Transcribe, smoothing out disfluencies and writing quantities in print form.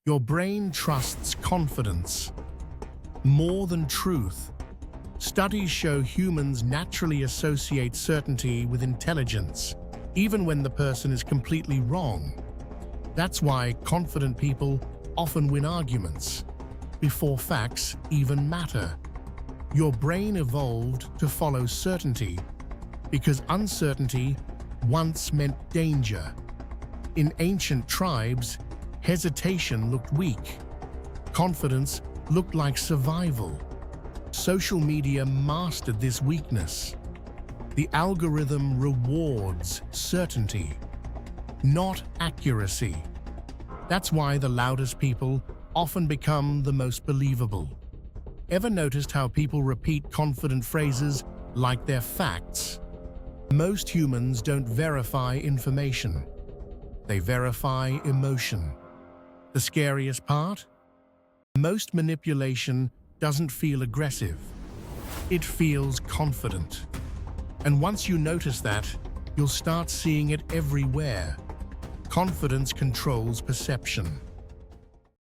Your brain trusts confidence more than truth. Studies show humans naturally associate certainty with intelligence, even when the person is completely wrong. That's why confident people often win arguments before facts even matter. Your brain evolved to follow certainty because uncertainty once meant danger. In ancient tribes, hesitation looked weak. Confidence looked like survival. Social media mastered this weakness. The algorithm rewards certainty, not accuracy. That's why the loudest people often become the most believable. Ever noticed how people repeat confident phrases like they're facts? Most humans don't verify information. They verify emotion. The scariest part? Most manipulation doesn't feel aggressive. It feels confident. And once you notice that, you'll start seeing it everywhere. Confidence controls perception.